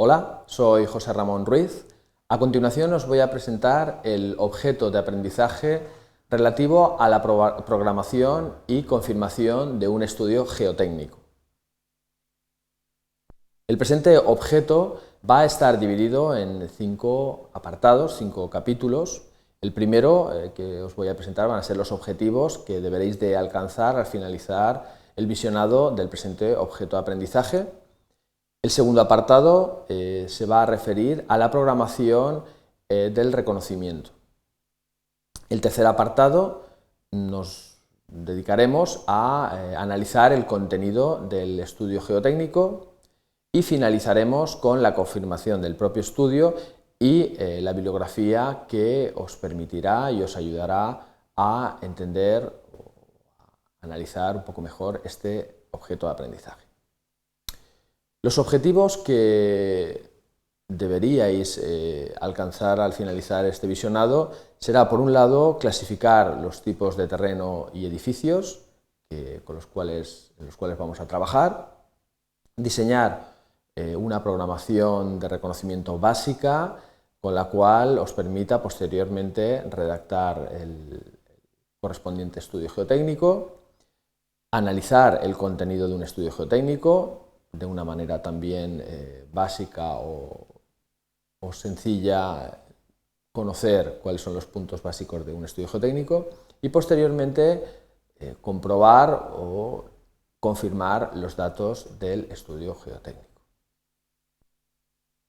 Hola, soy José Ramón Ruiz. A continuación os voy a presentar el objeto de aprendizaje relativo a la programación y confirmación de un estudio geotécnico. El presente objeto va a estar dividido en 5 apartados, 5 capítulos. El primero que os voy a presentar van a ser los objetivos que deberéis de alcanzar al finalizar el visionado del presente objeto de aprendizaje. El segundo apartado se va a referir a la programación del reconocimiento. El tercer apartado nos dedicaremos a analizar el contenido del estudio geotécnico y finalizaremos con la confirmación del propio estudio y la bibliografía que os permitirá y os ayudará a entender o a analizar un poco mejor este objeto de aprendizaje. Los objetivos que deberíais alcanzar al finalizar este visionado será, por un lado, clasificar los tipos de terreno y edificios en los cuales vamos a trabajar, diseñar una programación de reconocimiento básica con la cual os permita posteriormente redactar el correspondiente estudio geotécnico, analizar el contenido de un estudio geotécnico de una manera también básica o sencilla, conocer cuáles son los puntos básicos de un estudio geotécnico y posteriormente comprobar o confirmar los datos del estudio geotécnico.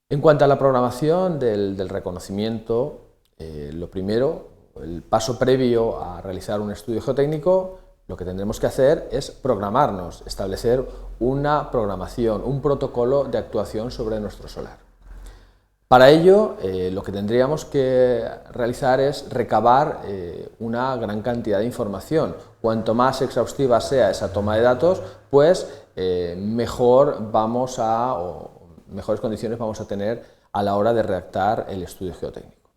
En cuanto a la programación del reconocimiento, lo primero, el paso previo a realizar un estudio geotécnico, lo que tendremos que hacer es programarnos, establecer una programación, un protocolo de actuación sobre nuestro solar. Para ello, lo que tendríamos que realizar es recabar una gran cantidad de información. Cuanto más exhaustiva sea esa toma de datos, pues mejores condiciones vamos a tener a la hora de redactar el estudio geotécnico.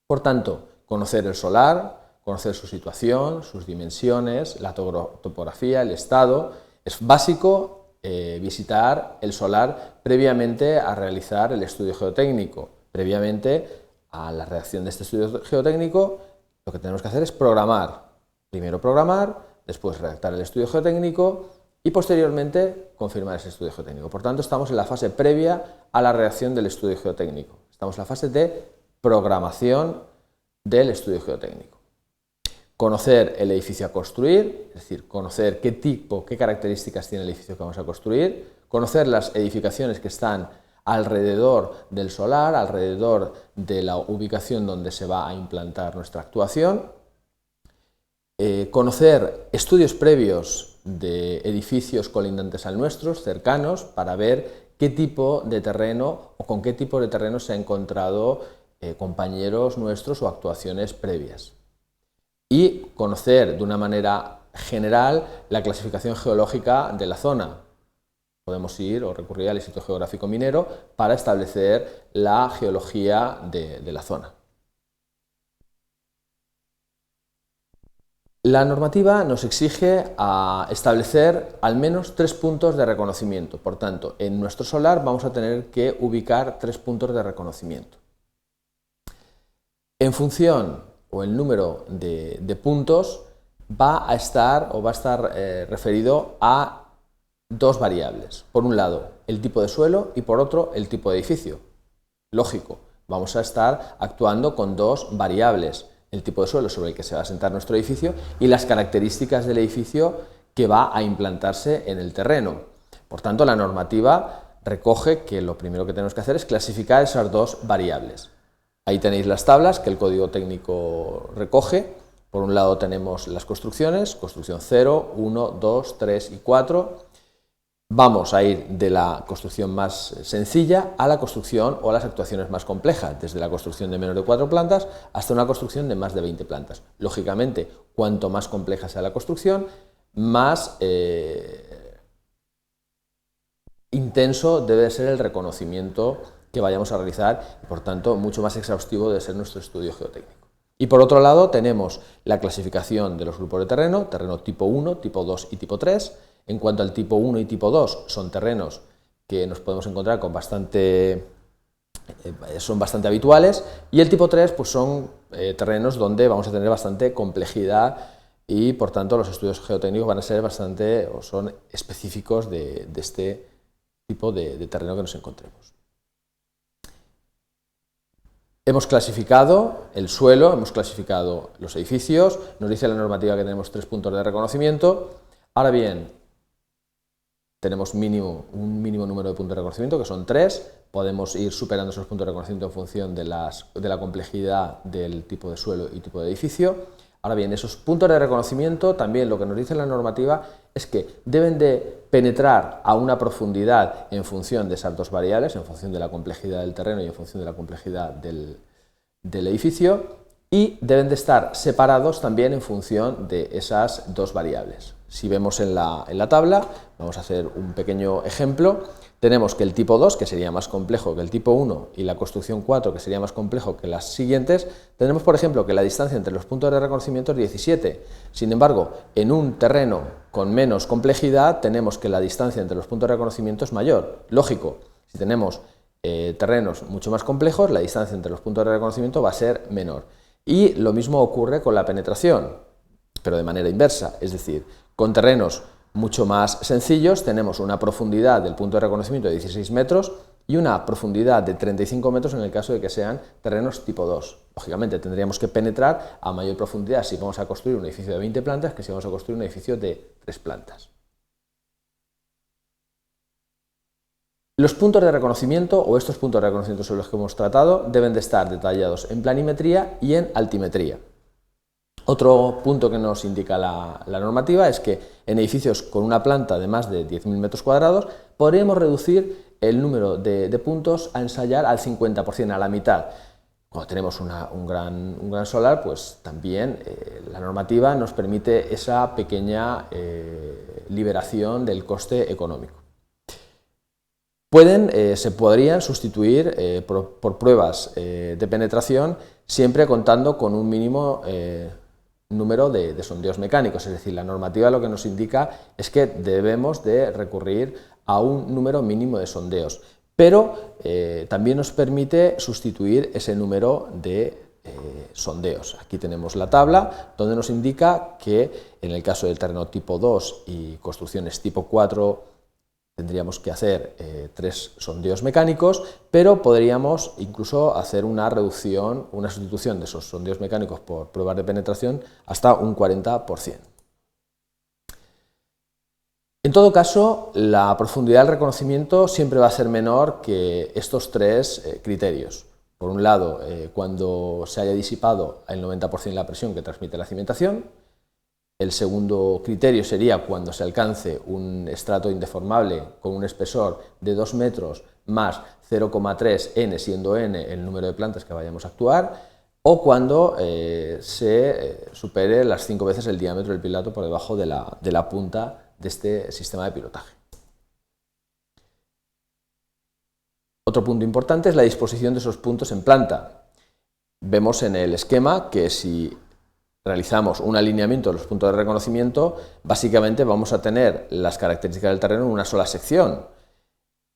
Por tanto, conocer el solar, conocer su situación, sus dimensiones, la topografía, el estado. Es básico visitar el solar previamente a realizar el estudio geotécnico. Previamente a la redacción de este estudio geotécnico, lo que tenemos que hacer es programar. Primero programar, después redactar el estudio geotécnico y posteriormente confirmar ese estudio geotécnico. Por tanto, estamos en la fase previa a la redacción del estudio geotécnico. Estamos en la fase de programación del estudio geotécnico. Conocer el edificio a construir, es decir, conocer qué características tiene el edificio que vamos a construir, conocer las edificaciones que están alrededor del solar, alrededor de la ubicación donde se va a implantar nuestra actuación, conocer estudios previos de edificios colindantes al nuestro, cercanos, para ver qué tipo de terreno o con qué tipo de terreno se han encontrado compañeros nuestros o actuaciones previas. Y conocer de una manera general la clasificación geológica de la zona. Podemos ir o recurrir al Instituto Geográfico Minero para establecer la geología de la zona. La normativa nos exige establecer al menos 3 puntos de reconocimiento. Por tanto, en nuestro solar vamos a tener que ubicar 3 puntos de reconocimiento. En función o el número de puntos va a estar referido a 2 variables. Por un lado, el tipo de suelo y por otro, el tipo de edificio. Lógico, vamos a estar actuando con 2 variables. El tipo de suelo sobre el que se va a asentar nuestro edificio y las características del edificio que va a implantarse en el terreno. Por tanto, la normativa recoge que lo primero que tenemos que hacer es clasificar esas 2 variables. Ahí tenéis las tablas que el código técnico recoge. Por un lado tenemos las construcciones, construcción 0, 1, 2, 3 y 4. Vamos a ir de la construcción más sencilla a la construcción o a las actuaciones más complejas, desde la construcción de menos de 4 plantas hasta una construcción de más de 20 plantas. Lógicamente, cuanto más compleja sea la construcción, más intenso debe ser el reconocimiento que vayamos a realizar y, por tanto, mucho más exhaustivo debe ser nuestro estudio geotécnico. Y por otro lado tenemos la clasificación de los grupos de terreno, terreno tipo 1, tipo 2 y tipo 3. En cuanto al tipo 1 y tipo 2, son terrenos que nos podemos encontrar con son bastante habituales, y el tipo 3 pues son terrenos donde vamos a tener bastante complejidad y por tanto los estudios geotécnicos van a ser son específicos de este tipo de terreno que nos encontremos. Hemos clasificado el suelo, hemos clasificado los edificios, nos dice la normativa que tenemos 3 puntos de reconocimiento. Ahora bien, tenemos un mínimo número de puntos de reconocimiento, que son 3, podemos ir superando esos puntos de reconocimiento en función de la complejidad del tipo de suelo y tipo de edificio. Ahora bien, esos puntos de reconocimiento, también lo que nos dice la normativa es que deben de penetrar a una profundidad en función de esas dos variables, en función de la complejidad del terreno y en función de la complejidad del edificio, y deben de estar separados también en función de esas dos variables. Si vemos en la tabla, vamos a hacer un pequeño ejemplo. Tenemos que el tipo 2, que sería más complejo que el tipo 1, y la construcción 4, que sería más complejo que las siguientes. Tenemos, por ejemplo, que la distancia entre los puntos de reconocimiento es 17. Sin embargo, en un terreno con menos complejidad, tenemos que la distancia entre los puntos de reconocimiento es mayor. Lógico, si tenemos terrenos mucho más complejos, la distancia entre los puntos de reconocimiento va a ser menor. Y lo mismo ocurre con la penetración, pero de manera inversa, es decir, con terrenos mucho más sencillos tenemos una profundidad del punto de reconocimiento de 16 metros y una profundidad de 35 metros en el caso de que sean terrenos tipo 2. Lógicamente tendríamos que penetrar a mayor profundidad si vamos a construir un edificio de 20 plantas que si vamos a construir un edificio de 3 plantas. Los puntos de reconocimiento, o estos puntos de reconocimiento sobre los que hemos tratado, deben de estar detallados en planimetría y en altimetría. Otro punto que nos indica la normativa es que en edificios con una planta de más de 10.000 metros cuadrados podríamos reducir el número de puntos a ensayar al 50%, a la mitad. Cuando tenemos un gran solar, pues también la normativa nos permite esa pequeña liberación del coste económico. Se podrían sustituir por pruebas de penetración siempre contando con un mínimo número de sondeos mecánicos, es decir, la normativa lo que nos indica es que debemos de recurrir a un número mínimo de sondeos, pero también nos permite sustituir ese número de sondeos. Aquí tenemos la tabla donde nos indica que en el caso del terreno tipo 2 y construcciones tipo 4 tendríamos que hacer 3 sondeos mecánicos, pero podríamos incluso hacer una sustitución de esos sondeos mecánicos por pruebas de penetración hasta un 40%. En todo caso, la profundidad del reconocimiento siempre va a ser menor que estos 3 criterios. Por un lado, cuando se haya disipado el 90% de la presión que transmite la cimentación. El segundo criterio sería cuando se alcance un estrato indeformable con un espesor de 2 metros más 0,3 n, siendo n el número de plantas que vayamos a actuar, o cuando se supere las 5 veces el diámetro del piloto por debajo de la punta de este sistema de pilotaje. Otro punto importante es la disposición de esos puntos en planta. Vemos en el esquema que si realizamos un alineamiento de los puntos de reconocimiento, básicamente vamos a tener las características del terreno en una sola sección.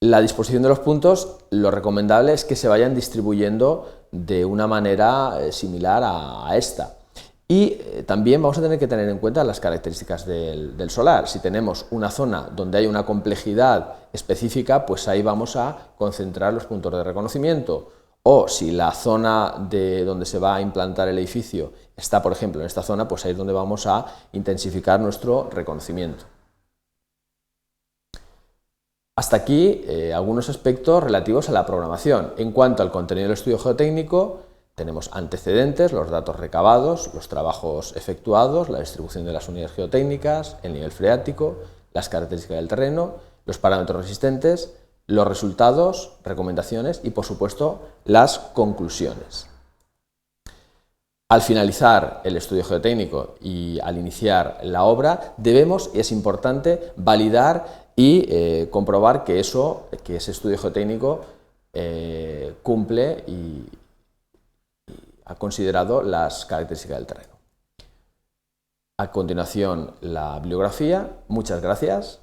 La disposición de los puntos, lo recomendable es que se vayan distribuyendo de una manera similar a esta. Y también vamos a tener que tener en cuenta las características del solar. Si tenemos una zona donde hay una complejidad específica, pues ahí vamos a concentrar los puntos de reconocimiento. O si la zona donde se va a implantar el edificio está, por ejemplo, en esta zona, pues ahí es donde vamos a intensificar nuestro reconocimiento. Hasta aquí algunos aspectos relativos a la programación. En cuanto al contenido del estudio geotécnico, tenemos antecedentes, los datos recabados, los trabajos efectuados, la distribución de las unidades geotécnicas, el nivel freático, las características del terreno, los parámetros resistentes, los resultados, recomendaciones y, por supuesto, las conclusiones. Al finalizar el estudio geotécnico y al iniciar la obra, debemos, y es importante, validar y comprobar que ese estudio geotécnico cumple y ha considerado las características del terreno. A continuación, la bibliografía. Muchas gracias.